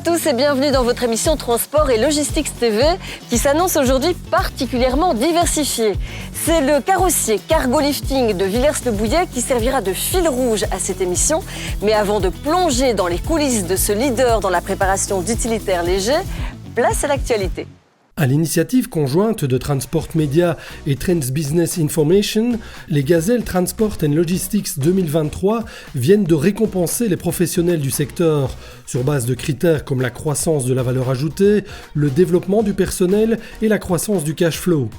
tous et bienvenue dans votre émission Transport et Logistics TV qui s'annonce aujourd'hui particulièrement diversifiée. C'est le carrossier Cargo Lifting de Villers-le-Bouillet qui servira de fil rouge à cette émission. Mais avant de plonger dans les coulisses de ce leader dans la préparation d'utilitaires légers, place à l'actualité. À l'initiative conjointe de Transport Media et Trends Business Information, les Gazelles Transport and Logistics 2023 viennent de récompenser les professionnels du secteur sur base de critères comme la croissance de la valeur ajoutée, le développement du personnel et la croissance du cash flow.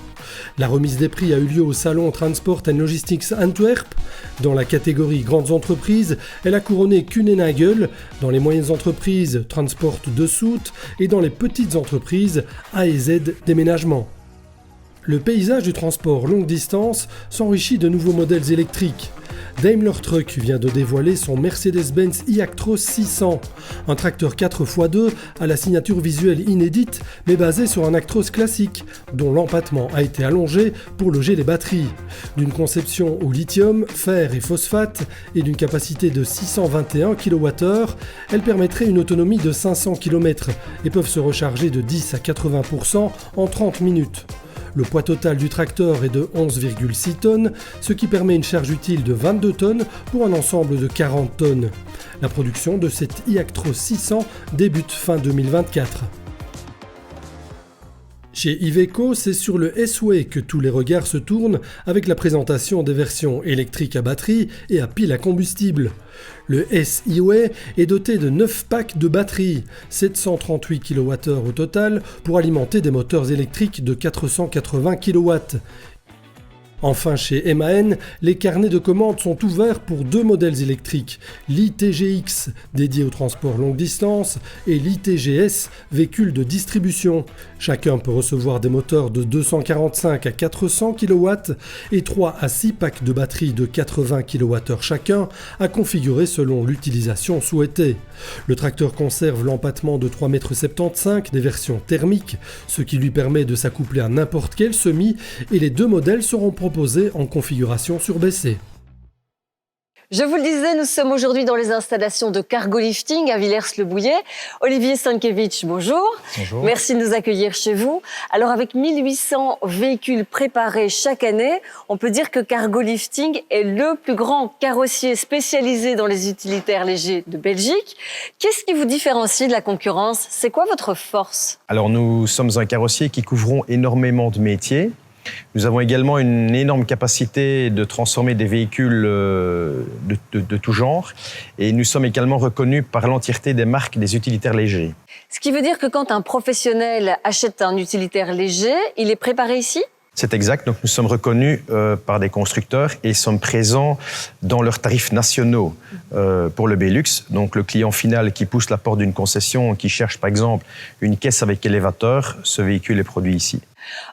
La remise des prix a eu lieu au salon Transport and Logistics Antwerp. Dans la catégorie grandes entreprises, elle a couronné Kuehne+Nagel, dans les moyennes entreprises Transport de Soute et dans les petites entreprises A&Z Déménagement. Le paysage du transport longue distance s'enrichit de nouveaux modèles électriques. Daimler Truck vient de dévoiler son Mercedes-Benz e-Actros 600, un tracteur 4x2 à la signature visuelle inédite mais basé sur un Actros classique, dont l'empattement a été allongé pour loger les batteries. D'une conception au lithium, fer et phosphate et d'une capacité de 621 kWh, elle permettrait une autonomie de 500 km et peuvent se recharger de 10 à 80% en 30 minutes. Le poids total du tracteur est de 11,6 tonnes, ce qui permet une charge utile de 22 tonnes pour un ensemble de 40 tonnes. La production de cet e-Actros 600 débute fin 2024. Chez Iveco, c'est sur le S-Way que tous les regards se tournent avec la présentation des versions électriques à batterie et à pile à combustible. Le S-E-Way est doté de 9 packs de batteries, 738 kWh au total, pour alimenter des moteurs électriques de 480 kW. Enfin, chez MAN, les carnets de commandes sont ouverts pour deux modèles électriques, l'ITGX, dédié au transport longue distance, et l'ITGS, véhicule de distribution. Chacun peut recevoir des moteurs de 245 à 400 kW et 3 à 6 packs de batteries de 80 kWh chacun, à configurer selon l'utilisation souhaitée. Le tracteur conserve l'empattement de 3,75 m des versions thermiques, ce qui lui permet de s'accoupler à n'importe quel semi, et les deux modèles seront proposés en configuration surbaissée. Je vous le disais, nous sommes aujourd'hui dans les installations de Cargo Lifting à Villers-le-Bouillet. Olivier Stankiewicz, bonjour. Bonjour. Merci de nous accueillir chez vous. Alors, avec 1800 véhicules préparés chaque année, on peut dire que Cargo Lifting est le plus grand carrossier spécialisé dans les utilitaires légers de Belgique. Qu'est-ce qui vous différencie de la concurrence? C'est quoi votre force? Alors, nous sommes un carrossier qui couvrons énormément de métiers. Nous avons également une énorme capacité de transformer des véhicules de tout genre. Et nous sommes également reconnus par l'entièreté des marques des utilitaires légers. Ce qui veut dire que quand un professionnel achète un utilitaire léger, il est préparé ici ? C'est exact. Donc, nous sommes reconnus par des constructeurs et sommes présents dans leurs tarifs nationaux pour le Belux. Donc, le client final qui pousse la porte d'une concession, qui cherche par exemple une caisse avec élévateur, ce véhicule est produit ici.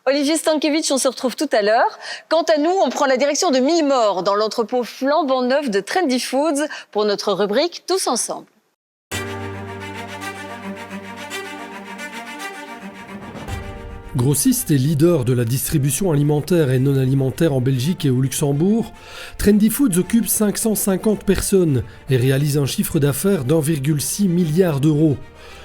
Olivier Stankiewicz, on se retrouve tout à l'heure. Quant à nous, on prend la direction de Millemort, dans l'entrepôt flambant neuf de Trendy Foods, pour notre rubrique Tous ensemble. Grossiste et leader de la distribution alimentaire et non alimentaire en Belgique et au Luxembourg, Trendy Foods occupe 550 personnes et réalise un chiffre d'affaires d'1,6 milliard d'euros.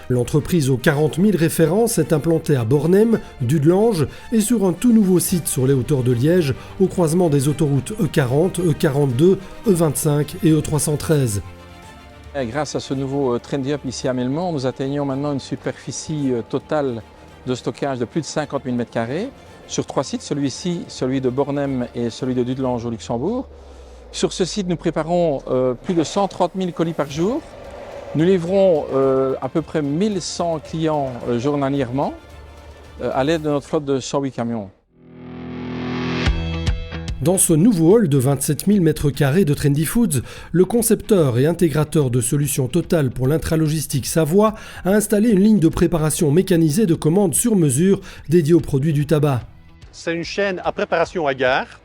L'entreprise aux 40 000 références est implantée à Bornem, Dudelange et sur un tout nouveau site sur les hauteurs de Liège, au croisement des autoroutes E40, E42, E25 et E313. Grâce à ce nouveau Trendy Hub ici à Millemort, nous atteignons maintenant une superficie totale de stockage de plus de 50 000 m² sur 3 sites, celui-ci, celui de Bornem et celui de Dudelange au Luxembourg. Sur ce site, nous préparons plus de 130 000 colis par jour. Nous livrons à peu près 1100 clients journalièrement à l'aide de notre flotte de 108 camions. Dans ce nouveau hall de 27 000 m² de Trendy Foods, le concepteur et intégrateur de solutions Total pour l'intralogistique Savoie a installé une ligne de préparation mécanisée de commandes sur mesure dédiée aux produits du tabac. C'est une chaîne à préparation à gare.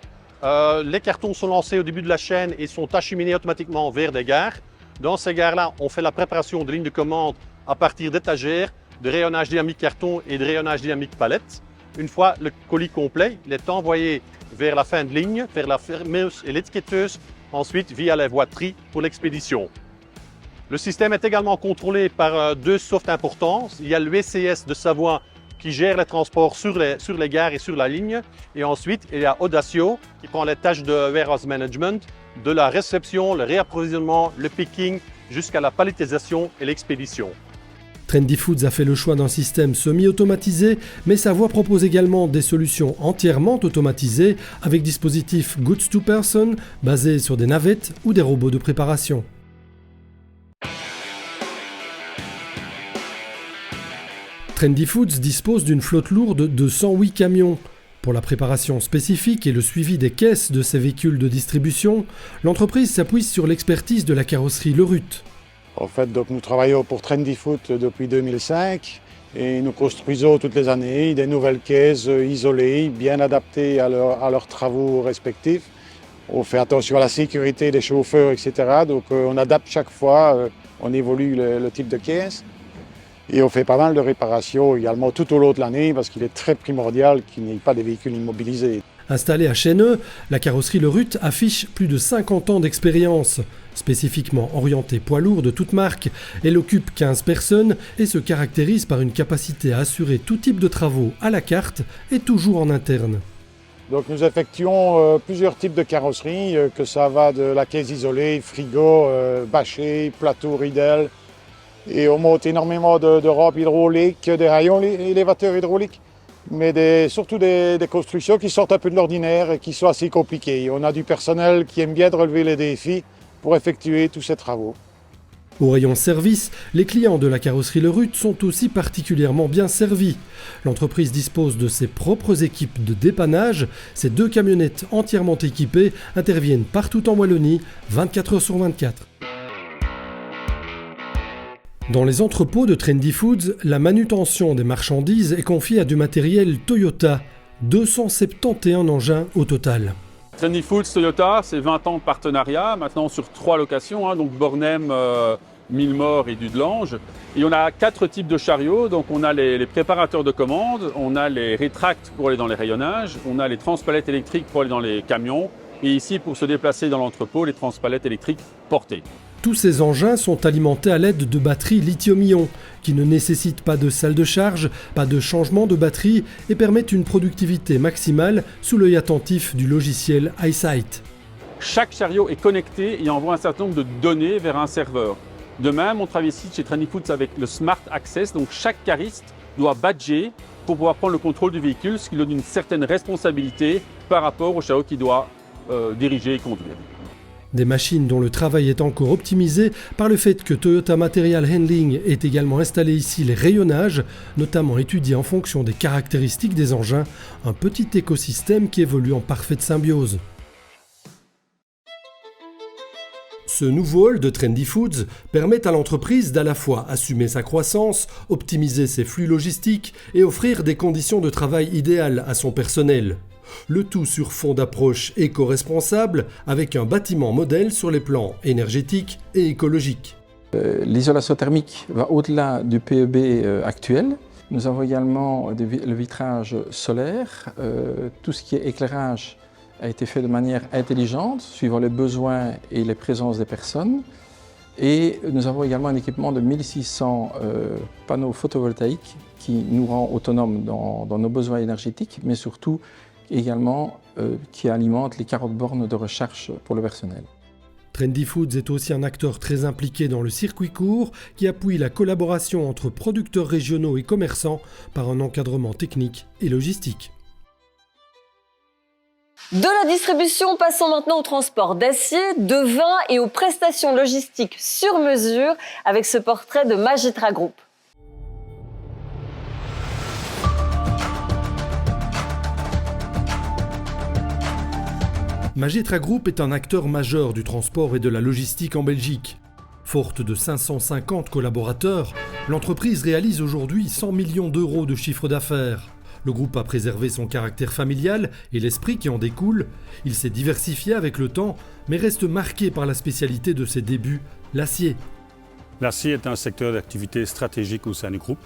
Les cartons sont lancés au début de la chaîne et sont acheminés automatiquement vers des gares. Dans ces gares-là, on fait la préparation de lignes de commande à partir d'étagères, de rayonnage dynamique carton et de rayonnage dynamique palette. Une fois le colis complet, il est envoyé vers la fin de ligne, vers la fermeuse et l'étiquetteuse, ensuite via la voie de tri pour l'expédition. Le système est également contrôlé par deux softs importants. Il y a le WCS de Savoie qui gère les transports sur les gares et sur la ligne. Et ensuite, il y a Audacio qui prend les tâches de warehouse management, de la réception, le réapprovisionnement, le picking, jusqu'à la palettisation et l'expédition. Trendy Foods a fait le choix d'un système semi-automatisé, mais Savoie propose également des solutions entièrement automatisées avec dispositifs Goods to Person basés sur des navettes ou des robots de préparation. Trendy Foods dispose d'une flotte lourde de 108 camions. Pour la préparation spécifique et le suivi des caisses de ces véhicules de distribution, l'entreprise s'appuie sur l'expertise de la carrosserie Lerut. En fait, donc, nous travaillons pour Trendy Foods depuis 2005 et nous construisons toutes les années des nouvelles caisses isolées, bien adaptées à leurs travaux respectifs. On fait attention à la sécurité des chauffeurs, etc. Donc on adapte chaque fois, on évolue le type de caisse. Et on fait pas mal de réparations également tout au long de l'année parce qu'il est très primordial qu'il n'y ait pas des véhicules immobilisés. Installée à Chêneux, la carrosserie Lerut affiche plus de 50 ans d'expérience. Spécifiquement orientée poids lourd de toute marque, elle occupe 15 personnes et se caractérise par une capacité à assurer tout type de travaux à la carte et toujours en interne. Donc nous effectuons plusieurs types de carrosseries, que ça va de la caisse isolée, frigo, bâché, plateau, ridel. Et on monte énormément de rampes hydrauliques, des rayons élévateurs hydrauliques, mais surtout des constructions qui sortent un peu de l'ordinaire et qui sont assez compliquées. On a du personnel qui aime bien de relever les défis pour effectuer tous ces travaux. Au rayon service, les clients de la carrosserie Lerut sont aussi particulièrement bien servis. L'entreprise dispose de ses propres équipes de dépannage. Ces 2 camionnettes entièrement équipées interviennent partout en Wallonie, 24 heures sur 24. Dans les entrepôts de Trendy Foods, la manutention des marchandises est confiée à du matériel Toyota, 271 engins au total. Trendy Foods, Toyota, c'est 20 ans de partenariat, maintenant sur 3 locations, donc Bornem, Millemort et Dudelange. Et on a 4 types de chariots, donc on a les préparateurs de commandes, on a les rétracts pour aller dans les rayonnages, on a les transpalettes électriques pour aller dans les camions, et ici pour se déplacer dans l'entrepôt, les transpalettes électriques portées. Tous ces engins sont alimentés à l'aide de batteries lithium-ion qui ne nécessitent pas de salle de charge, pas de changement de batterie et permettent une productivité maximale sous l'œil attentif du logiciel iSight. Chaque chariot est connecté et envoie un certain nombre de données vers un serveur. De même, on travaille ici chez Trendy Foods avec le Smart Access, donc chaque cariste doit badger pour pouvoir prendre le contrôle du véhicule, ce qui lui donne une certaine responsabilité par rapport au chariot qu'il doit diriger et conduire. Des machines dont le travail est encore optimisé par le fait que Toyota Material Handling ait également installé ici les rayonnages, notamment étudiés en fonction des caractéristiques des engins, un petit écosystème qui évolue en parfaite symbiose. Ce nouveau hall de Trendy Foods permet à l'entreprise d'à la fois assumer sa croissance, optimiser ses flux logistiques et offrir des conditions de travail idéales à son personnel. Le tout sur fond d'approche éco-responsable avec un bâtiment modèle sur les plans énergétiques et écologiques. L'isolation thermique va au-delà du PEB actuel. Nous avons également le vitrage solaire. Tout ce qui est éclairage a été fait de manière intelligente, suivant les besoins et les présences des personnes. Et nous avons également un équipement de 1600 panneaux photovoltaïques qui nous rend autonomes dans nos besoins énergétiques, mais surtout également qui alimente les 40 bornes de recharge pour le personnel. Trendy Foods est aussi un acteur très impliqué dans le circuit court qui appuie la collaboration entre producteurs régionaux et commerçants par un encadrement technique et logistique. De la distribution, passons maintenant au transport d'acier, de vin et aux prestations logistiques sur mesure avec ce portrait de Magitra Group. Magitra Group est un acteur majeur du transport et de la logistique en Belgique. Forte de 550 collaborateurs, l'entreprise réalise aujourd'hui 100 millions d'euros de chiffre d'affaires. Le groupe a préservé son caractère familial et l'esprit qui en découle. Il s'est diversifié avec le temps, mais reste marqué par la spécialité de ses débuts, l'acier. L'acier est un secteur d'activité stratégique au sein du groupe.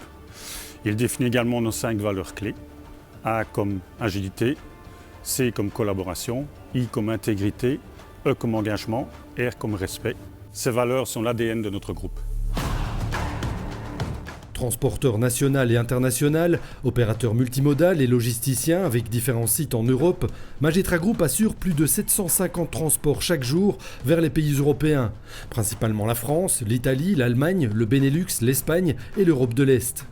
Il définit également nos 5 valeurs clés. A comme agilité, C comme collaboration, I comme intégrité, E comme engagement, R comme respect. Ces valeurs sont l'ADN de notre groupe. Transporteur national et international, opérateur multimodal et logisticien avec différents sites en Europe, Magetra Group assure plus de 750 transports chaque jour vers les pays européens, principalement la France, l'Italie, l'Allemagne, le Benelux, l'Espagne et l'Europe de l'Est.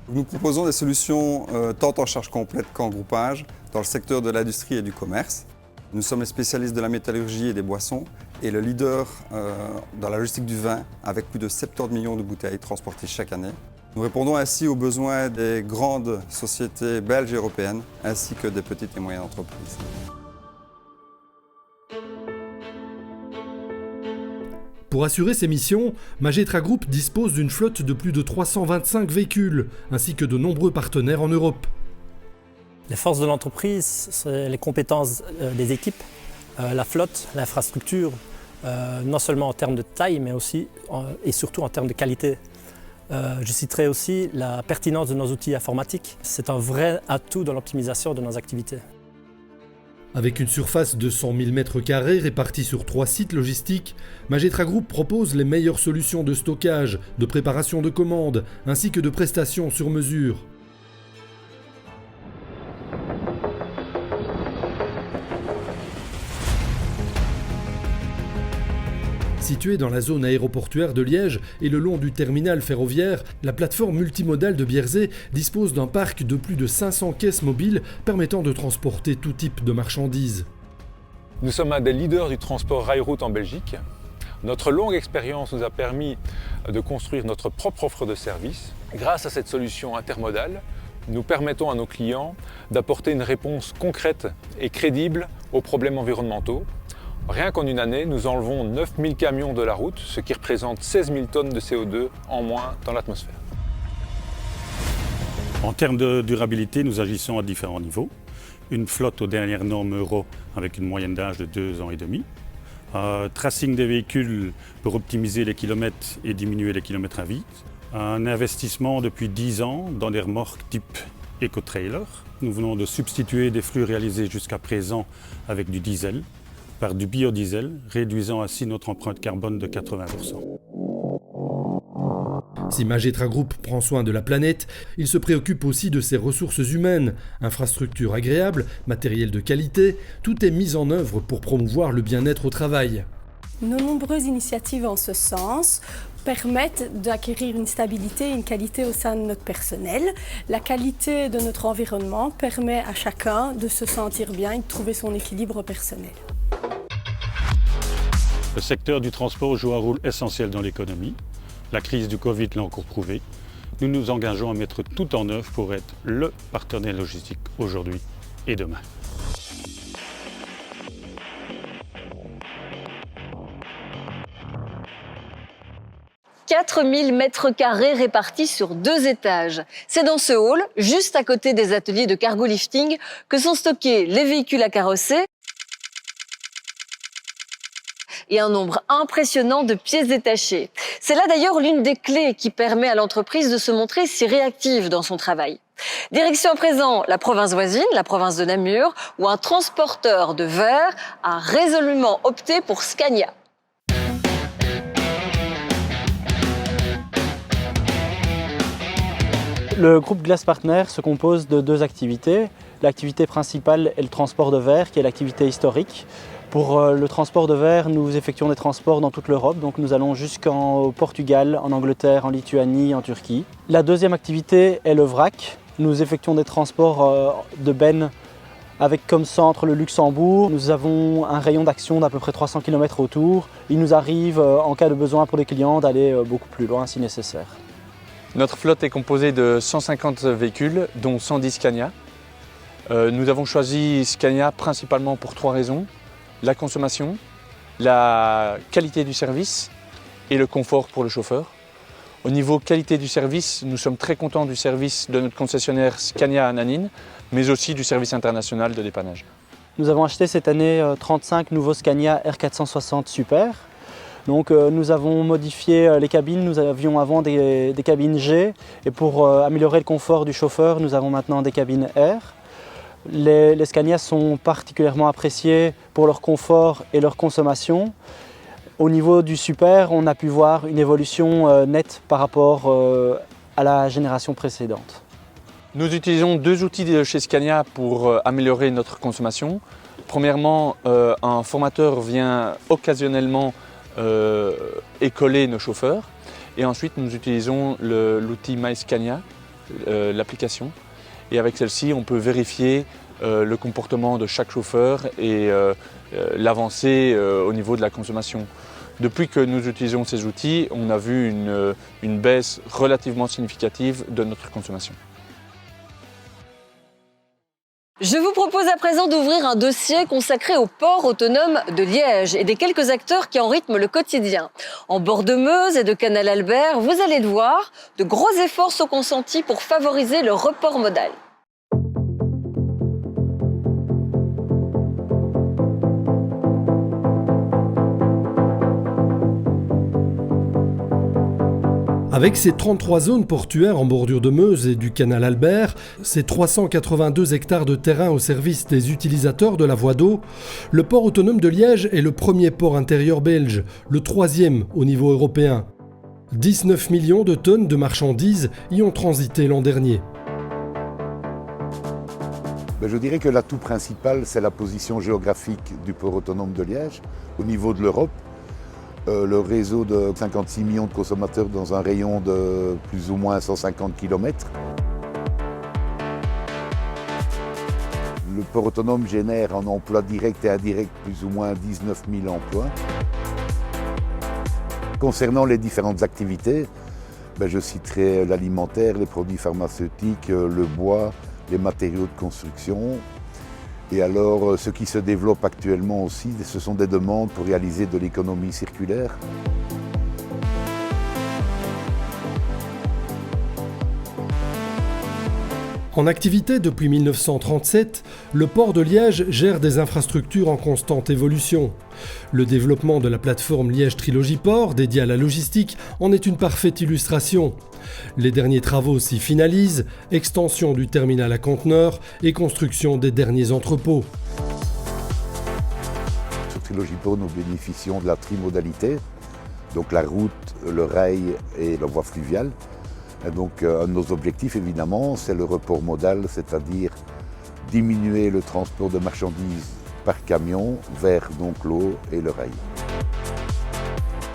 Nous proposons des solutions tant en charge complète qu'en groupage dans le secteur de l'industrie et du commerce. Nous sommes les spécialistes de la métallurgie et des boissons et le leader dans la logistique du vin avec plus de 70 millions de bouteilles transportées chaque année. Nous répondons ainsi aux besoins des grandes sociétés belges et européennes ainsi que des petites et moyennes entreprises. Pour assurer ces missions, Magetra Group dispose d'une flotte de plus de 325 véhicules ainsi que de nombreux partenaires en Europe. Les forces de l'entreprise, c'est les compétences des équipes, la flotte, l'infrastructure, non seulement en termes de taille, mais aussi et surtout en termes de qualité. Je citerai aussi la pertinence de nos outils informatiques. C'est un vrai atout dans l'optimisation de nos activités. Avec une surface de 100 000 m² répartie sur 3 sites logistiques, Magetra Group propose les meilleures solutions de stockage, de préparation de commandes, ainsi que de prestations sur mesure. Située dans la zone aéroportuaire de Liège et le long du terminal ferroviaire, la plateforme multimodale de Bierzet dispose d'un parc de plus de 500 caisses mobiles permettant de transporter tout type de marchandises. Nous sommes un des leaders du transport rail-route en Belgique. Notre longue expérience nous a permis de construire notre propre offre de services. Grâce à cette solution intermodale, nous permettons à nos clients d'apporter une réponse concrète et crédible aux problèmes environnementaux. Rien qu'en une année, nous enlevons 9000 camions de la route, ce qui représente 16 000 tonnes de CO2 en moins dans l'atmosphère. En termes de durabilité, nous agissons à différents niveaux. Une flotte aux dernières normes Euro avec une moyenne d'âge de 2 ans et demi. Tracing des véhicules pour optimiser les kilomètres et diminuer les kilomètres à vide. Un investissement depuis 10 ans dans des remorques type éco-trailer. Nous venons de substituer des flux réalisés jusqu'à présent avec du diesel par du biodiesel, réduisant ainsi notre empreinte carbone de 80%. Si Magetra Group prend soin de la planète, il se préoccupe aussi de ses ressources humaines. Infrastructures agréables, matériel de qualité, tout est mis en œuvre pour promouvoir le bien-être au travail. Nos nombreuses initiatives en ce sens permettent d'acquérir une stabilité et une qualité au sein de notre personnel. La qualité de notre environnement permet à chacun de se sentir bien et de trouver son équilibre personnel. Le secteur du transport joue un rôle essentiel dans l'économie. La crise du Covid l'a encore prouvé. Nous nous engageons à mettre tout en œuvre pour être le partenaire logistique aujourd'hui et demain. « 4000 m² répartis sur 2 étages. C'est dans ce hall, juste à côté des ateliers de cargo lifting, que sont stockés les véhicules à carrosser et un nombre impressionnant de pièces détachées. C'est là d'ailleurs l'une des clés qui permet à l'entreprise de se montrer si réactive dans son travail. Direction à présent la province voisine, la province de Namur, où un transporteur de verre a résolument opté pour Scania. Le groupe Glass Partner se compose de 2 activités. L'activité principale est le transport de verre, qui est l'activité historique. Pour le transport de verre, nous effectuons des transports dans toute l'Europe, donc nous allons jusqu'au Portugal, en Angleterre, en Lituanie, en Turquie. La deuxième activité est le vrac. Nous effectuons des transports de bennes avec comme centre le Luxembourg. Nous avons un rayon d'action d'à peu près 300 km autour. Il nous arrive, en cas de besoin pour des clients, d'aller beaucoup plus loin si nécessaire. Notre flotte est composée de 150 véhicules, dont 110 Scania. Nous avons choisi Scania principalement pour 3 raisons. La consommation, la qualité du service et le confort pour le chauffeur. Au niveau qualité du service, nous sommes très contents du service de notre concessionnaire Scania à Nanine, mais aussi du service international de dépannage. Nous avons acheté cette année 35 nouveaux Scania R460 Super. Donc nous avons modifié les cabines, nous avions avant des cabines G et pour améliorer le confort du chauffeur, nous avons maintenant des cabines R. Les Scania sont particulièrement appréciés pour leur confort et leur consommation. Au niveau du super, on a pu voir une évolution nette par rapport à la génération précédente. Nous utilisons 2 outils de chez Scania pour améliorer notre consommation. Premièrement, un formateur vient occasionnellement écoler nos chauffeurs. Et ensuite, nous utilisons l'outil MyScania, l'application. Et avec celle-ci, on peut vérifier le comportement de chaque chauffeur et l'avancée au niveau de la consommation. Depuis que nous utilisons ces outils, on a vu une baisse relativement significative de notre consommation. Je vous propose à présent d'ouvrir un dossier consacré au port autonome de Liège et des quelques acteurs qui en rythment le quotidien. En bord de Meuse et de Canal Albert, vous allez le voir, de gros efforts sont consentis pour favoriser le report modal. Avec ses 33 zones portuaires en bordure de Meuse et du canal Albert, ses 382 hectares de terrain au service des utilisateurs de la voie d'eau, le port autonome de Liège est le premier port intérieur belge, le 3e au niveau européen. 19 millions de tonnes de marchandises y ont transité l'an dernier. Je dirais que l'atout principal, c'est la position géographique du port autonome de Liège au niveau de l'Europe. Le réseau de 56 millions de consommateurs dans un rayon de plus ou moins 150 km. Le port autonome génère en emplois directs et indirects plus ou moins 19 000 emplois. Concernant les différentes activités, je citerai l'alimentaire, les produits pharmaceutiques, le bois, les matériaux de construction. Et alors, ce qui se développe actuellement aussi, ce sont des demandes pour réaliser de l'économie circulaire. En activité depuis 1937, le port de Liège gère des infrastructures en constante évolution. Le développement de la plateforme Liège Trilogy Port, dédiée à la logistique, en est une parfaite illustration. Les derniers travaux s'y finalisent, extension du terminal à conteneurs et construction des derniers entrepôts. Sur Trilogy Port, nous bénéficions de la trimodalité, donc la route, le rail et la voie fluviale. Et donc, un de nos objectifs, évidemment, c'est le report modal, c'est-à-dire diminuer le transport de marchandises par camion vers donc l'eau et le rail.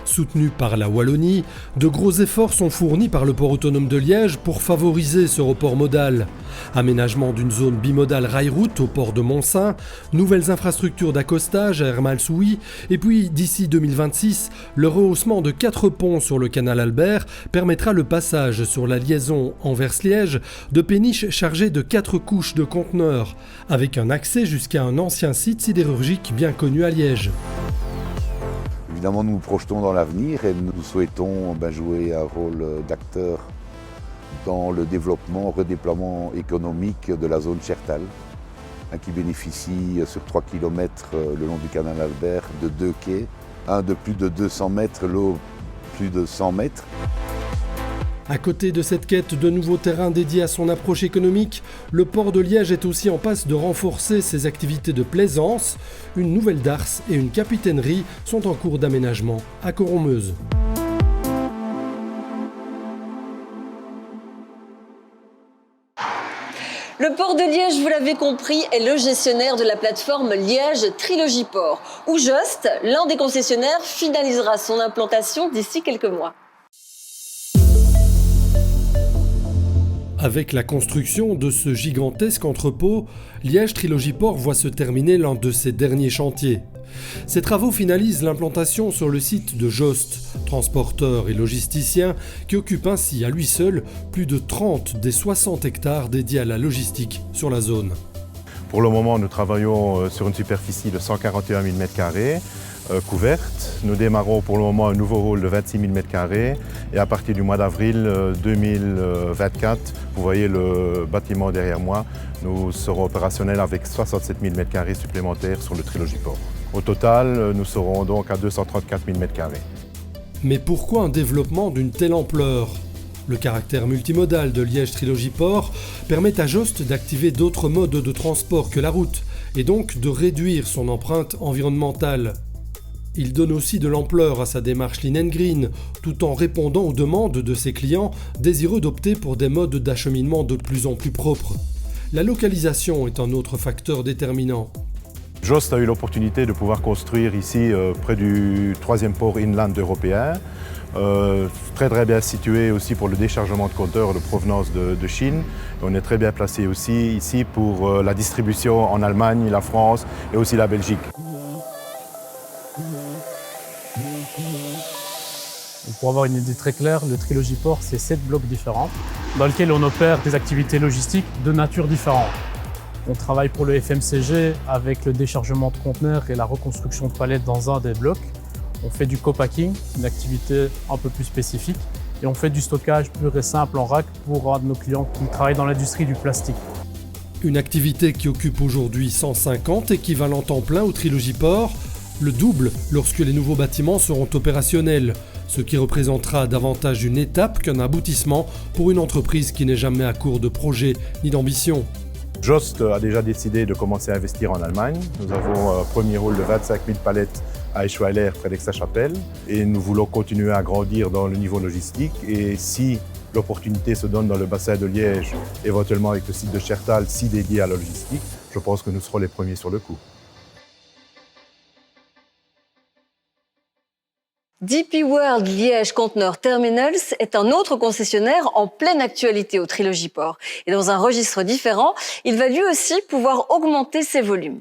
Soutenu par la Wallonie, de gros efforts sont fournis par le port autonome de Liège pour favoriser ce report modal. Aménagement d'une zone bimodale rail-route au port de Montsaint, nouvelles infrastructures d'accostage à Hermal-Souilly, et puis d'ici 2026, le rehaussement de 4 ponts sur le canal Albert permettra le passage sur la liaison Anvers-Liège de péniches chargées de 4 couches de conteneurs, avec un accès jusqu'à un ancien site sidérurgique bien connu à Liège. Évidemment, nous nous projetons dans l'avenir et nous souhaitons jouer un rôle d'acteur dans le développement, redéploiement économique de la zone Chertal, qui bénéficie sur 3 km le long du canal Albert de 2 quais, un de plus de 200 mètres, l'autre plus de 100 mètres. À côté de cette quête de nouveaux terrains dédiés à son approche économique, le port de Liège est aussi en passe de renforcer ses activités de plaisance. Une nouvelle darse et une capitainerie sont en cours d'aménagement à Coron-Meuse. Le port de Liège, vous l'avez compris, est le gestionnaire de la plateforme Liège Trilogy Port, où Jost, l'un des concessionnaires, finalisera son implantation d'ici quelques mois. Avec la construction de ce gigantesque entrepôt, Liège Trilogy Port voit se terminer l'un de ses derniers chantiers. Ces travaux finalisent l'implantation sur le site de Jost, transporteur et logisticien, qui occupe ainsi à lui seul plus de 30 des 60 hectares dédiés à la logistique sur la zone. Pour le moment, nous travaillons sur une superficie de 141 000 m². Couverte. Nous démarrons pour le moment un nouveau rôle de 26 000 m² et à partir du mois d'avril 2024, vous voyez le bâtiment derrière moi, nous serons opérationnels avec 67 000 m² supplémentaires sur le Trilogy Port. Au total, nous serons donc à 234 000 m². Mais pourquoi un développement d'une telle ampleur ? Le caractère multimodal de Liège Trilogy Port permet à Jost d'activer d'autres modes de transport que la route et donc de réduire son empreinte environnementale. Il donne aussi de l'ampleur à sa démarche Lean & Green, tout en répondant aux demandes de ses clients désireux d'opter pour des modes d'acheminement de plus en plus propres. La localisation est un autre facteur déterminant. JOST a eu l'opportunité de pouvoir construire ici près du 3e port inland européen, très bien situé aussi pour le déchargement de compteurs de provenance de Chine. On est très bien placé aussi ici pour la distribution en Allemagne, la France et aussi la Belgique. Pour avoir une idée très claire, le Trilogy Port, c'est 7 blocs différents dans lesquels on opère des activités logistiques de nature différente. On travaille pour le FMCG avec le déchargement de conteneurs et la reconstruction de palettes dans un des blocs. On fait du co-packing, une activité un peu plus spécifique. Et on fait du stockage pur et simple en rack pour un de nos clients qui travaille dans l'industrie du plastique. Une activité qui occupe aujourd'hui 150 équivalents temps plein au Trilogy Port, le double lorsque les nouveaux bâtiments seront opérationnels, ce qui représentera davantage une étape qu'un aboutissement pour une entreprise qui n'est jamais à court de projets ni d'ambition. JOST a déjà décidé de commencer à investir en Allemagne. Nous avons un premier rôle de 25 000 palettes à Eschweiler, près d'Aix-la-Chapelle. Et nous voulons continuer à grandir dans le niveau logistique. Et si l'opportunité se donne dans le bassin de Liège, éventuellement avec le site de Chertal, si dédié à la logistique, je pense que nous serons les premiers sur le coup. DP World Liège Container Terminals est un autre concessionnaire en pleine actualité au Trilogy Port. Et dans un registre différent, il va lui aussi pouvoir augmenter ses volumes.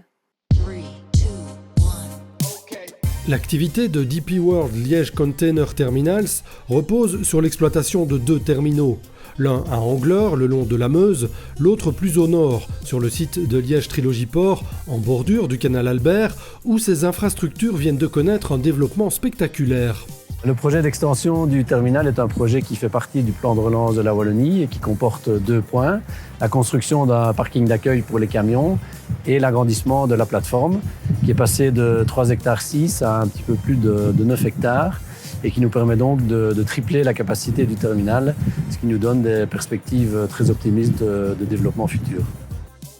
L'activité de DP World Liège Container Terminals repose sur l'exploitation de 2 terminaux. L'un à Angleur, le long de la Meuse, l'autre plus au nord, sur le site de Liège Trilogy Port, en bordure du canal Albert, où ces infrastructures viennent de connaître un développement spectaculaire. Le projet d'extension du terminal est un projet qui fait partie du plan de relance de la Wallonie et qui comporte 2 points. La construction d'un parking d'accueil pour les camions et l'agrandissement de la plateforme, qui est passée de 3,6 hectares à un petit peu plus de 9 hectares. Et qui nous permet donc de tripler la capacité du terminal, ce qui nous donne des perspectives très optimistes de développement futur.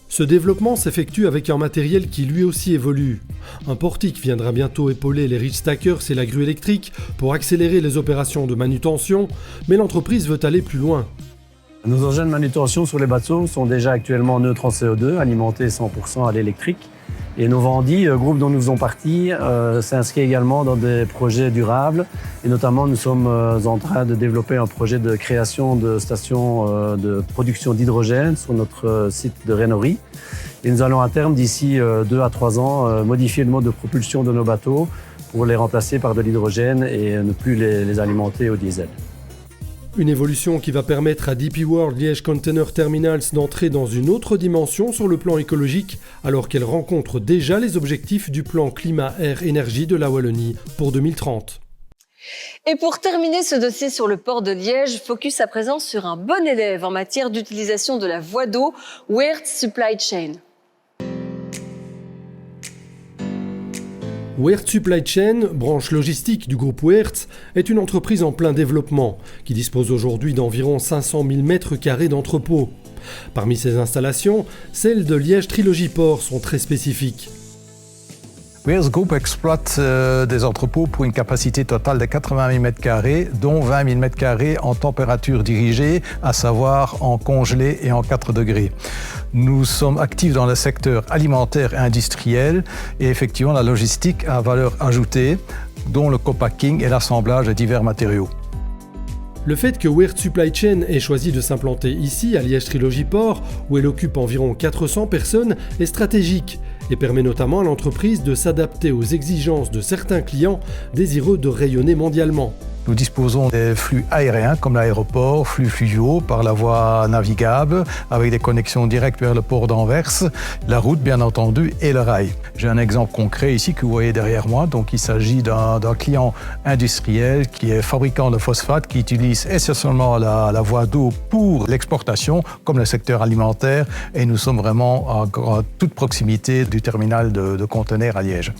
Ce développement s'effectue avec un matériel qui lui aussi évolue. Un portique viendra bientôt épauler les ridge stackers et la grue électrique pour accélérer les opérations de manutention, mais l'entreprise veut aller plus loin. Nos engins de manutention sur les bateaux sont déjà actuellement neutres en CO2, alimentés 100% à l'électrique. Et Novandi, groupe dont nous faisons partie, s'inscrit également dans des projets durables. Et notamment, nous sommes en train de développer un projet de création de stations de production d'hydrogène sur notre site de Renory. Et nous allons à terme, d'ici 2 à 3 ans, modifier le mode de propulsion de nos bateaux pour les remplacer par de l'hydrogène et ne plus les alimenter au diesel. Une évolution qui va permettre à DP World Liège Container Terminals d'entrer dans une autre dimension sur le plan écologique, alors qu'elle rencontre déjà les objectifs du plan climat-air-énergie de la Wallonie pour 2030. Et pour terminer ce dossier sur le port de Liège, focus à présent sur un bon élève en matière d'utilisation de la voie d'eau, Weert Supply Chain. Weert Supply Chain, branche logistique du groupe Weert, est une entreprise en plein développement qui dispose aujourd'hui d'environ 500 000 m² d'entrepôts. Parmi ces installations, celles de Liège Trilogy Port sont très spécifiques. Weert Group exploite des entrepôts pour une capacité totale de 80 000 m², dont 20 000 m² en température dirigée, à savoir en congelé et en 4 degrés. Nous sommes actifs dans le secteur alimentaire et industriel et effectivement la logistique à valeur ajoutée, dont le co-packing et l'assemblage de divers matériaux. Le fait que Weert Supply Chain ait choisi de s'implanter ici, à Liège Trilogy Port, où elle occupe environ 400 personnes, est stratégique et permet notamment à l'entreprise de s'adapter aux exigences de certains clients désireux de rayonner mondialement. Nous disposons des flux aériens comme l'aéroport, flux fluviaux par la voie navigable avec des connexions directes vers le port d'Anvers, la route bien entendu et le rail. J'ai un exemple concret ici que vous voyez derrière moi. Donc il s'agit d'un client industriel qui est fabricant de phosphate qui utilise essentiellement la voie d'eau pour l'exportation comme le secteur alimentaire et nous sommes vraiment à toute proximité du terminal de conteneurs à Liège.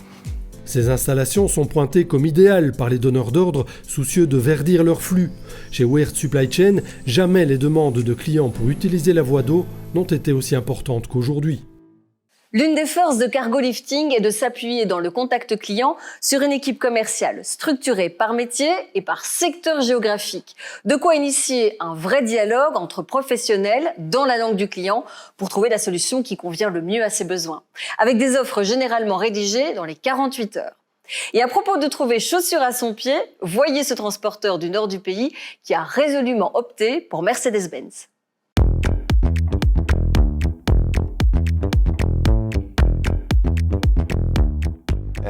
Ces installations sont pointées comme idéales par les donneurs d'ordre soucieux de verdir leurs flux. Chez Weert Supply Chain, jamais les demandes de clients pour utiliser la voie d'eau n'ont été aussi importantes qu'aujourd'hui. L'une des forces de Cargo Lifting est de s'appuyer dans le contact client sur une équipe commerciale structurée par métier et par secteur géographique. De quoi initier un vrai dialogue entre professionnels dans la langue du client pour trouver la solution qui convient le mieux à ses besoins. Avec des offres généralement rédigées dans les 48 heures. Et à propos de trouver chaussures à son pied, voyez ce transporteur du nord du pays qui a résolument opté pour Mercedes-Benz.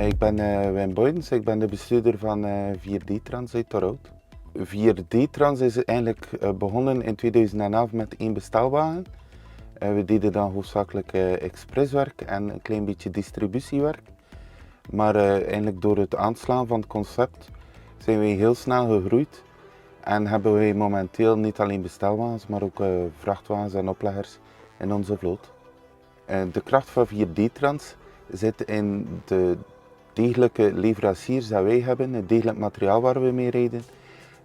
Ik ben Wim Boydens, ik ben de bestuurder van 4D-Trans uit Torhout. 4D-Trans is eigenlijk begonnen in 2011 met 1 bestelwagen. We deden dan hoofdzakelijk expresswerk en een klein beetje distributiewerk. Maar eigenlijk door het aanslaan van het concept zijn wij heel snel gegroeid. En hebben wij momenteel niet alleen bestelwagens, maar ook vrachtwagens en opleggers in onze vloot. De kracht van 4D-Trans zit in de degelijke leveranciers dat wij hebben, het degelijk materiaal waar we mee rijden.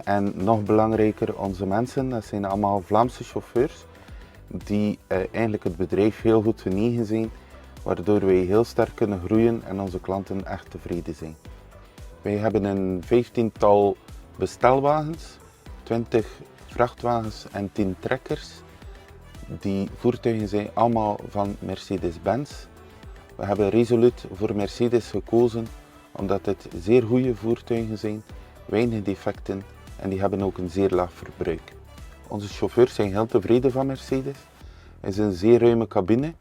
En nog belangrijker, onze mensen, dat zijn allemaal Vlaamse chauffeurs, die eigenlijk het bedrijf heel goed genegen zijn, waardoor wij heel sterk kunnen groeien en onze klanten echt tevreden zijn. Wij hebben een 15-tal bestelwagens, 20 vrachtwagens en 10 trekkers. Die voertuigen zijn allemaal van Mercedes-Benz. We hebben resoluut voor Mercedes gekozen omdat het zeer goede voertuigen zijn, weinig defecten en die hebben ook een zeer laag verbruik. Onze chauffeurs zijn heel tevreden van Mercedes. Het is een zeer ruime cabine,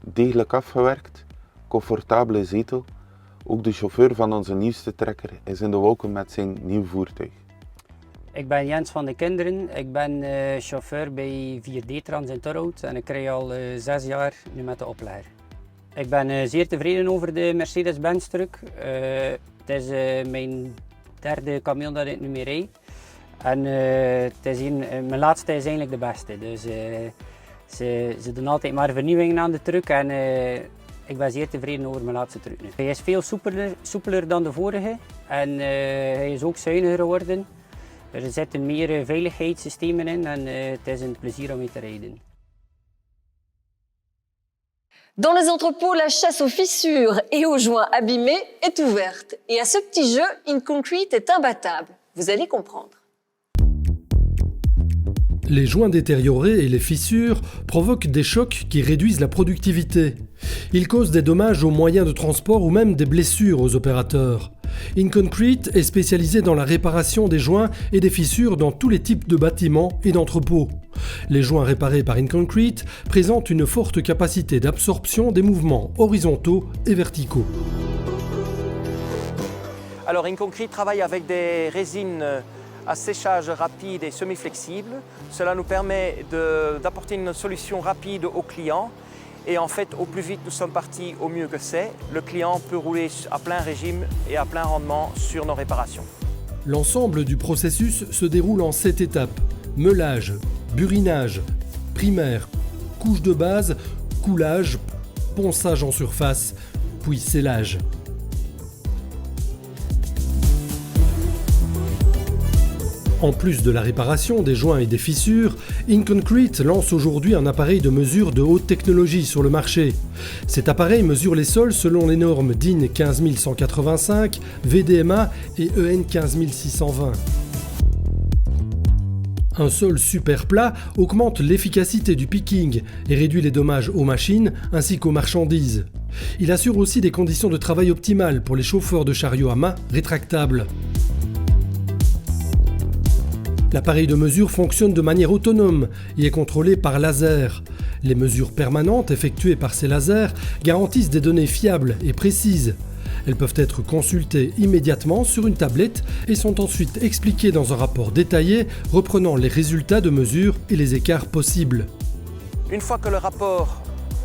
degelijk afgewerkt, comfortabele zetel. Ook de chauffeur van onze nieuwste trekker is in de wolken met zijn nieuw voertuig. Ik ben Jens van de Kinderen, ik ben chauffeur bij 4D-Trans in Torhout en ik rij al 6 jaar nu met de oplegger. Ik ben zeer tevreden over de Mercedes-Benz truck. Het is mijn 3e camion dat ik nu mee rijd. En mijn laatste is eigenlijk de beste. Dus ze doen altijd maar vernieuwingen aan de truck en ik ben zeer tevreden over mijn laatste truck nu. Hij is veel soepeler dan de vorige en hij is ook zuiniger geworden. Er zitten meer veiligheidssystemen in en het is een plezier om mee te rijden. Dans les entrepôts, la chasse aux fissures et aux joints abîmés est ouverte. Et à ce petit jeu, InConcrete est imbattable. Vous allez comprendre. Les joints détériorés et les fissures provoquent des chocs qui réduisent la productivité. Ils causent des dommages aux moyens de transport ou même des blessures aux opérateurs. InConcrete est spécialisé dans la réparation des joints et des fissures dans tous les types de bâtiments et d'entrepôts. Les joints réparés par InConcrete présentent une forte capacité d'absorption des mouvements horizontaux et verticaux. Alors InConcrete travaille avec des résines à séchage rapide et semi-flexible. Cela nous permet d'apporter une solution rapide au client. Et en fait, au plus vite nous sommes partis, au mieux que c'est. Le client peut rouler à plein régime et à plein rendement sur nos réparations. L'ensemble du processus se déroule en 7 étapes. Meulage, burinage, primaire, couche de base, coulage, ponçage en surface, puis scellage. En plus de la réparation des joints et des fissures, InConcrete lance aujourd'hui un appareil de mesure de haute technologie sur le marché. Cet appareil mesure les sols selon les normes DIN 15185, VDMA et EN 15620. Un sol super plat augmente l'efficacité du picking et réduit les dommages aux machines ainsi qu'aux marchandises. Il assure aussi des conditions de travail optimales pour les chauffeurs de chariots à main rétractables. L'appareil de mesure fonctionne de manière autonome et est contrôlé par laser. Les mesures permanentes effectuées par ces lasers garantissent des données fiables et précises. Elles peuvent être consultées immédiatement sur une tablette et sont ensuite expliquées dans un rapport détaillé reprenant les résultats de mesure et les écarts possibles. Une fois que le rapport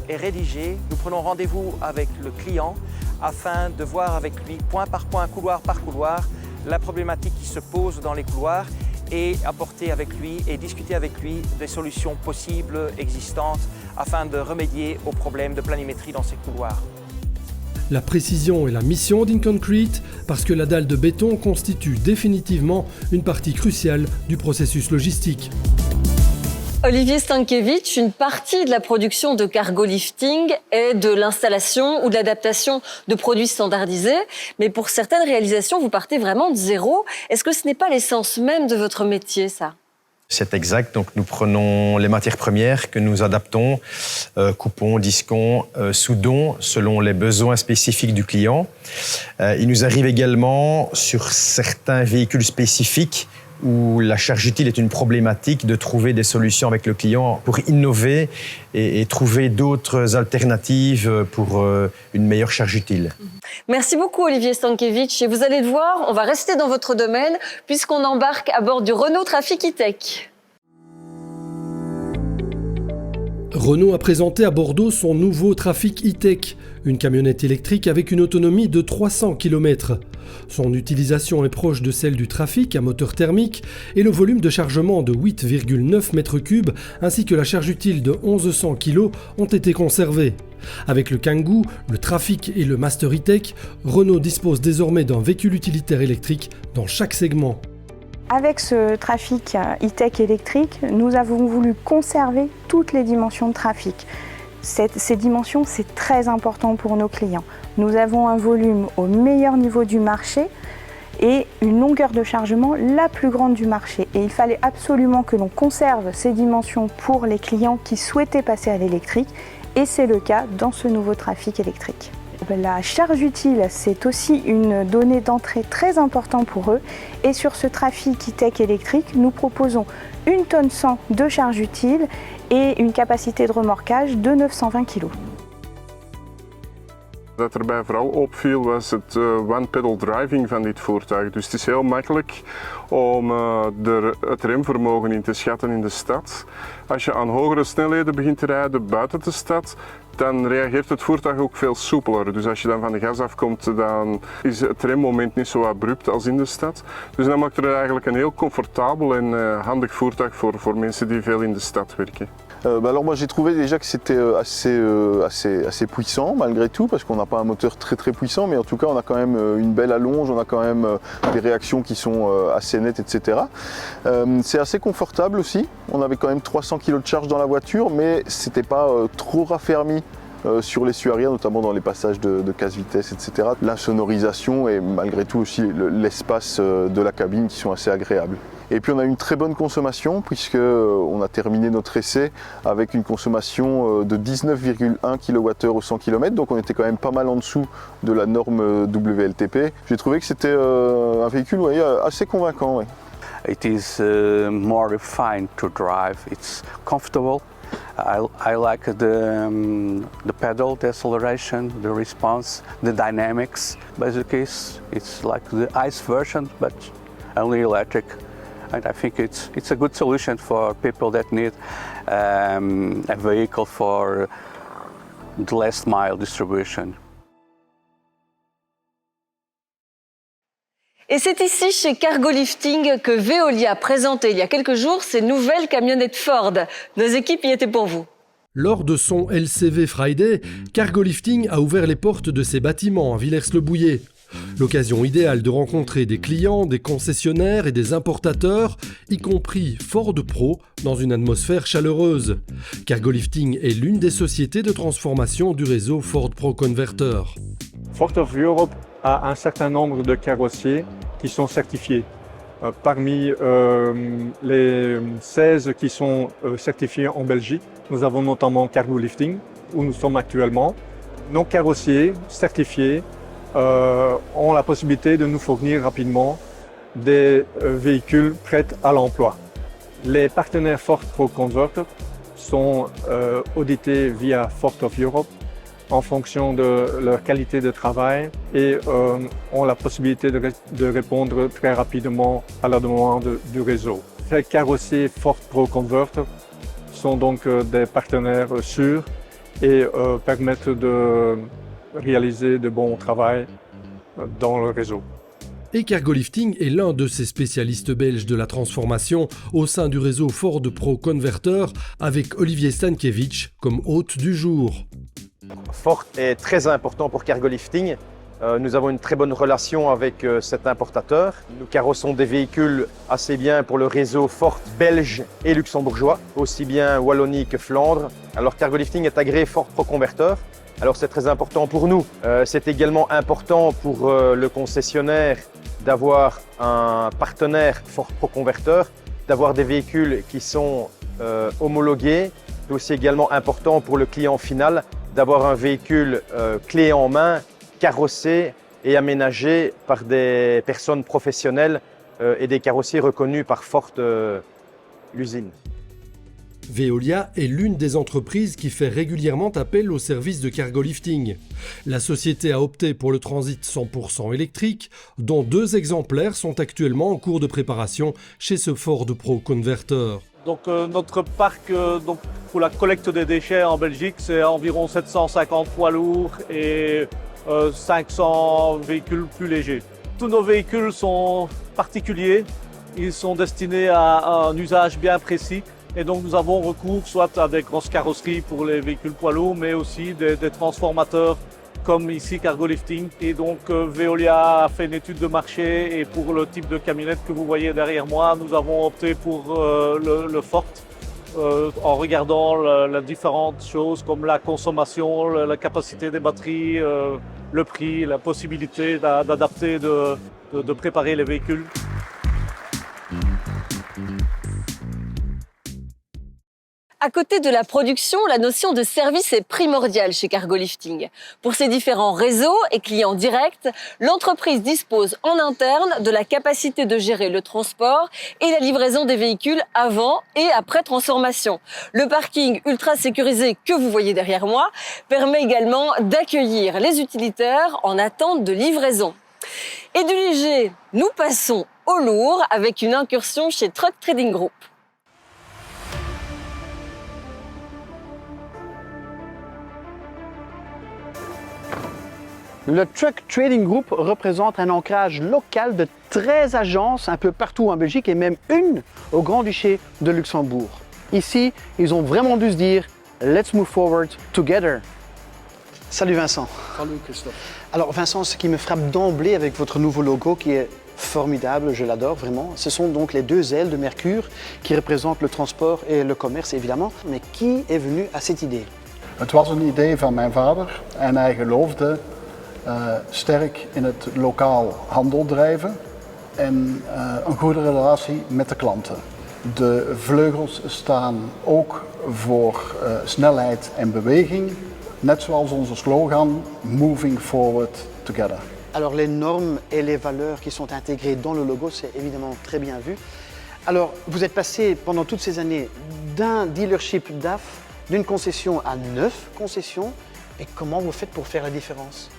est rédigé, nous prenons rendez-vous avec le client afin de voir avec lui, point par point, couloir par couloir, la problématique qui se pose dans les couloirs et apporter avec lui et discuter avec lui des solutions possibles, existantes, afin de remédier aux problèmes de planimétrie dans ces couloirs. La précision est la mission d'InConcrete parce que la dalle de béton constitue définitivement une partie cruciale du processus logistique. Olivier Stankiewicz, une partie de la production de cargo lifting est de l'installation ou de l'adaptation de produits standardisés. Mais pour certaines réalisations, vous partez vraiment de zéro. Est-ce que ce n'est pas l'essence même de votre métier, ça ? C'est exact. Donc, nous prenons les matières premières que nous adaptons, coupons, disquons, soudons selon les besoins spécifiques du client. Il nous arrive également, sur certains véhicules spécifiques, où la charge utile est une problématique, de trouver des solutions avec le client pour innover et trouver d'autres alternatives pour une meilleure charge utile. Merci beaucoup Olivier Stankiewicz. Et vous allez le voir, on va rester dans votre domaine puisqu'on embarque à bord du Renault Trafic E-Tech. Renault a présenté à Bordeaux son nouveau Trafic E-Tech, une camionnette électrique avec une autonomie de 300 km. Son utilisation est proche de celle du Trafic à moteur thermique et le volume de chargement de 8,9 m3 ainsi que la charge utile de 1100 kg ont été conservés. Avec le Kangoo, le Trafic et le Master E-Tech, Renault dispose désormais d'un véhicule utilitaire électrique dans chaque segment. Avec ce Trafic E-Tech électrique, nous avons voulu conserver toutes les dimensions de trafic. Ces dimensions, c'est très important pour nos clients. Nous avons un volume au meilleur niveau du marché et une longueur de chargement la plus grande du marché. Et il fallait absolument que l'on conserve ces dimensions pour les clients qui souhaitaient passer à l'électrique et c'est le cas dans ce nouveau Trafic électrique. La charge utile, c'est aussi une donnée d'entrée très importante pour eux. Et sur ce Trafic E-Tech électrique, nous proposons 1 tonne 100 de charge utile et une capacité de remorquage de 920 kg. Wat erbij vooral opviel was het one-pedal driving van dit voertuig. Dus het is heel makkelijk om het remvermogen in te schatten in de stad. Als je aan hogere snelheden begint te rijden buiten de stad, dan reageert het voertuig ook veel soepeler. Dus als je dan van de gas afkomt, dan is het remmoment niet zo abrupt als in de stad. Dus dat maakt er eigenlijk een heel comfortabel en handig voertuig voor mensen die veel in de stad werken. Alors moi j'ai trouvé déjà que c'était assez puissant malgré tout parce qu'on n'a pas un moteur très puissant mais en tout cas on a quand même une belle allonge, on a quand même des réactions qui sont assez nettes etc. C'est assez confortable aussi, on avait quand même 300 kg de charge dans la voiture mais c'était pas trop raffermi sur l'essieu arrière, notamment dans les passages de casse-vitesse, etc. La sonorisation et malgré tout aussi l'espace de la cabine qui sont assez agréables. Et puis on a une très bonne consommation puisqu'on a terminé notre essai avec une consommation de 19,1 kWh au 100 km, donc on était quand même pas mal en dessous de la norme WLTP. J'ai trouvé que c'était un véhicule assez convaincant. Ouais. It is more refined to drive, it's comfortable. I like the pedal, the acceleration, the response, the dynamics. Basically, it's like the ICE version, but only electric. And I think it's a good solution for people that need a vehicle for the last mile distribution. Et c'est ici, chez Cargo Lifting, que Veolia a présenté il y a quelques jours ses nouvelles camionnettes Ford. Nos équipes y étaient pour vous. Lors de son LCV Friday, Cargo Lifting a ouvert les portes de ses bâtiments à Villers-le-Bouillet. L'occasion idéale de rencontrer des clients, des concessionnaires et des importateurs, y compris Ford Pro, dans une atmosphère chaleureuse. Cargo Lifting est l'une des sociétés de transformation du réseau Ford Pro Converter. Ford of Europe a un certain nombre de carrossiers qui sont certifiés. Parmi les 16 qui sont certifiés en Belgique, nous avons notamment Cargo Lifting, où nous sommes actuellement. Nos carrossiers certifiés ont la possibilité de nous fournir rapidement des véhicules prêts à l'emploi. Les partenaires Ford Pro Converter sont audités via Ford of Europe en fonction de leur qualité de travail et ont la possibilité de répondre très rapidement à la demande du réseau. Ces carrossiers Ford Pro Converter sont donc des partenaires sûrs et permettent de réaliser de bons travail dans le réseau. Et Cargo Lifting est l'un de ces spécialistes belges de la transformation au sein du réseau Ford Pro Converter avec Olivier Stankiewicz comme hôte du jour. Ford est très important pour Cargo Lifting Nous avons une très bonne relation avec cet importateur. Nous carrossons des véhicules assez bien pour le réseau Ford belge et luxembourgeois, aussi bien Wallonie que Flandre. Alors Cargolifting est agréé Ford Pro Converter. Alors c'est très important pour nous. C'est également important pour le concessionnaire d'avoir un partenaire Ford Pro Converter, d'avoir des véhicules qui sont homologués. C'est aussi également important pour le client final d'avoir un véhicule clé en main, carrossé et aménagé par des personnes professionnelles et des carrossiers reconnus par Ford l'usine. Veolia est l'une des entreprises qui fait régulièrement appel au service de Cargolifting. La société a opté pour le transit 100% électrique, dont 2 exemplaires sont actuellement en cours de préparation chez ce Ford Pro Converter. Donc notre parc pour la collecte des déchets en Belgique, c'est environ 750 poids lourds et 500 véhicules plus légers. Tous nos véhicules sont particuliers, ils sont destinés à un usage bien précis. Et donc nous avons recours soit à des grosses carrosseries pour les véhicules poids lourds, mais aussi des transformateurs comme ici Cargolifting. Et donc Veolia a fait une étude de marché et pour le type de camionnette que vous voyez derrière moi, nous avons opté pour le Ford en regardant les différentes choses comme la consommation, la capacité des batteries, le prix, la possibilité d'adapter, de préparer les véhicules. À côté de la production, la notion de service est primordiale chez Cargolifting. Pour ses différents réseaux et clients directs, l'entreprise dispose en interne de la capacité de gérer le transport et la livraison des véhicules avant et après transformation. Le parking ultra sécurisé que vous voyez derrière moi permet également d'accueillir les utilitaires en attente de livraison. Et du léger, nous passons au lourd avec une incursion chez Truck Trading Group. Le Truck Trading Group représente un ancrage local de 13 agences un peu partout en Belgique et même une au Grand-Duché de Luxembourg. Ici, ils ont vraiment dû se dire « Let's move forward together ». Salut Vincent. Salut Christophe. Alors Vincent, ce qui me frappe d'emblée avec votre nouveau logo qui est formidable, je l'adore vraiment, ce sont donc les 2 ailes de Mercure qui représentent le transport et le commerce évidemment. Mais qui est venu à cette idée? Het was een idee van mijn vader en hij geloofde sterk in het lokaal handel drijven en een goede relatie met de klanten. De vleugels staan ook voor snelheid en beweging, net zoals onze slogan Moving Forward Together. Alors les normes et les valeurs qui sont intégrées dans le logo, c'est évidemment très bien vu. Alors vous êtes passé pendant toutes ces années d'un dealership DAF, d'une concession à 9 concessions. Et comment vous faites pour faire la différence?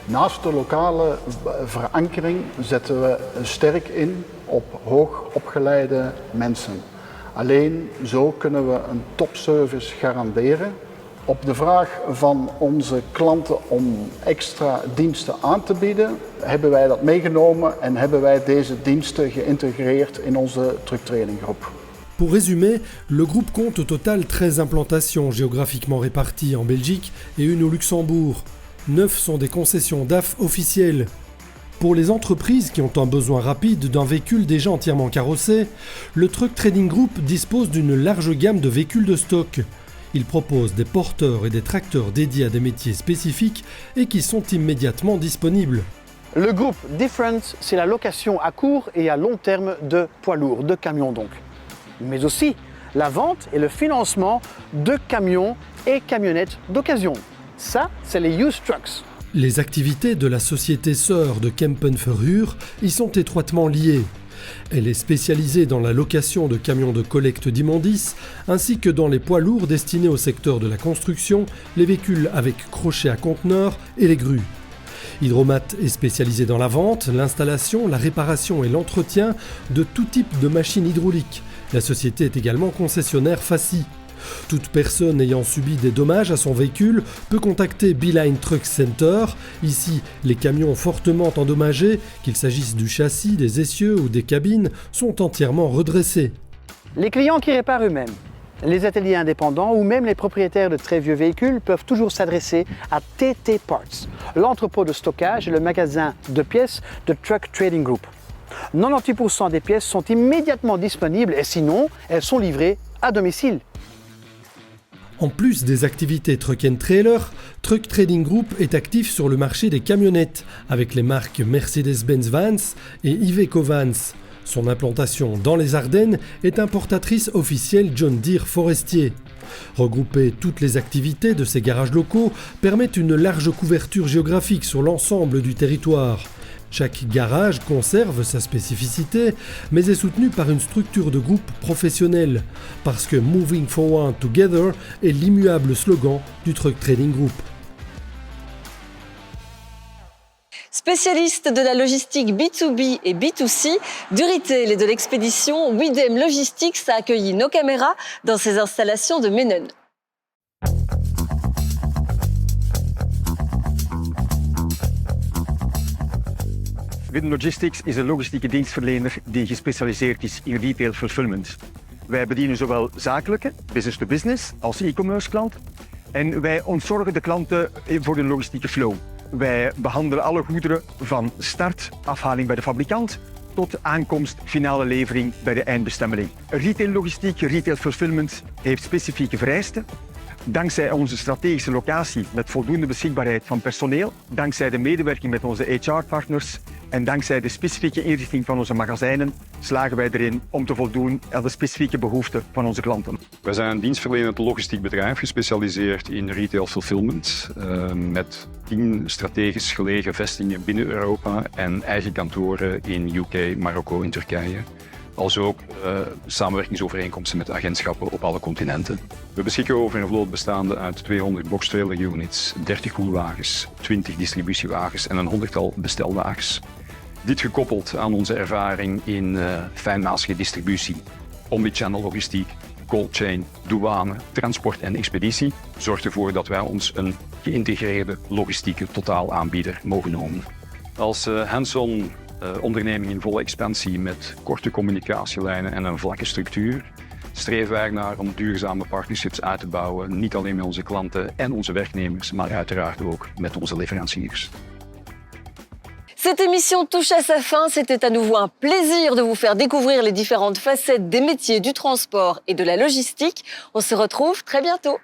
Naast de lokale verankering zetten we sterk in op hoog opgeleide mensen. Alleen zo kunnen we een topservice garanderen. Op de vraag van onze klanten om extra diensten aan te bieden, hebben wij dat meegenomen en hebben wij deze diensten geïntegreerd in onze Truck Trading Group. Pour résumer, le groupe compte au total 13 implantations géographiquement réparties en Belgique et une au Luxembourg. 9 sont des concessions DAF officielles. Pour les entreprises qui ont un besoin rapide d'un véhicule déjà entièrement carrossé, le Truck Trading Group dispose d'une large gamme de véhicules de stock. Il propose des porteurs et des tracteurs dédiés à des métiers spécifiques et qui sont immédiatement disponibles. Le groupe Different, c'est la location à court et à long terme de poids lourds, de camions donc. Mais aussi la vente et le financement de camions et camionnettes d'occasion. Ça, c'est les used trucks. Les activités de la société sœur de Kempen-Verhuur y sont étroitement liées. Elle est spécialisée dans la location de camions de collecte d'immondices, ainsi que dans les poids lourds destinés au secteur de la construction, les véhicules avec crochet à conteneurs et les grues. Hydromat est spécialisé dans la vente, l'installation, la réparation et l'entretien de tout type de machines hydrauliques. La société est également concessionnaire Fassi. Toute personne ayant subi des dommages à son véhicule peut contacter Beeline Truck Center. Ici, les camions fortement endommagés, qu'il s'agisse du châssis, des essieux ou des cabines, sont entièrement redressés. Les clients qui réparent eux-mêmes, Les ateliers indépendants ou même les propriétaires de très vieux véhicules peuvent toujours s'adresser à TT Parts, l'entrepôt de stockage et le magasin de pièces de Truck Trading Group. 98% des pièces sont immédiatement disponibles et sinon, elles sont livrées à domicile. En plus des activités Truck & Trailer, Truck Trading Group est actif sur le marché des camionnettes avec les marques Mercedes-Benz Vans et Iveco Vans. Son implantation dans les Ardennes est importatrice officielle John Deere Forestier. Regrouper toutes les activités de ces garages locaux permet une large couverture géographique sur l'ensemble du territoire. Chaque garage conserve sa spécificité, mais est soutenu par une structure de groupe professionnelle, parce que Moving Forward Together est l'immuable slogan du Truck Trading Group. Spécialiste de la logistique B2B et B2C, du retail et de l'expédition, Widem Logistics a accueilli nos caméras dans ses installations de Mennen. Widem Logistics is een logistieke dienstverlener die gespecialiseerd is in retail fulfillment. Wij bedienen zowel zakelijke, business-to-business, als e-commerce klanten. En wij ontzorgen de klanten voor de logistieke flow. Wij behandelen alle goederen van start, afhaling bij de fabrikant, tot aankomst, finale levering bij de eindbestemmeling. Retail logistiek, retail fulfillment heeft specifieke vereisten. Dankzij onze strategische locatie met voldoende beschikbaarheid van personeel, dankzij de medewerking met onze HR-partners en dankzij de specifieke inrichting van onze magazijnen slagen wij erin om te voldoen aan de specifieke behoeften van onze klanten. Wij zijn een dienstverlenend logistiek bedrijf gespecialiseerd in retail fulfillment met 10 strategisch gelegen vestigingen binnen Europa en eigen kantoren in UK, Marokko en Turkije. Als ook samenwerkingsovereenkomsten met agentschappen op alle continenten. We beschikken over een vloot bestaande uit 200 box-trailer units, 30 koelwagens, 20 distributiewagens en een 100-tal bestelwagens. Dit gekoppeld aan onze ervaring in fijnmazige distributie, omnichannel logistiek, cold chain, douane, transport en expeditie zorgt ervoor dat wij ons een geïntegreerde logistieke totaalaanbieder mogen noemen. Als hands-on onderneming in volle expansie met korte communicatielijnen en een vlakke structuur streven wij naar om duurzame partnerships uit te bouwen, niet alleen met onze klanten en onze werknemers, maar uiteraard ook met onze leveranciers. Cette émission touche à sa fin. C'était à nouveau un plaisir de vous faire découvrir les différentes facettes des métiers du transport et de la logistique. On se retrouve très bientôt.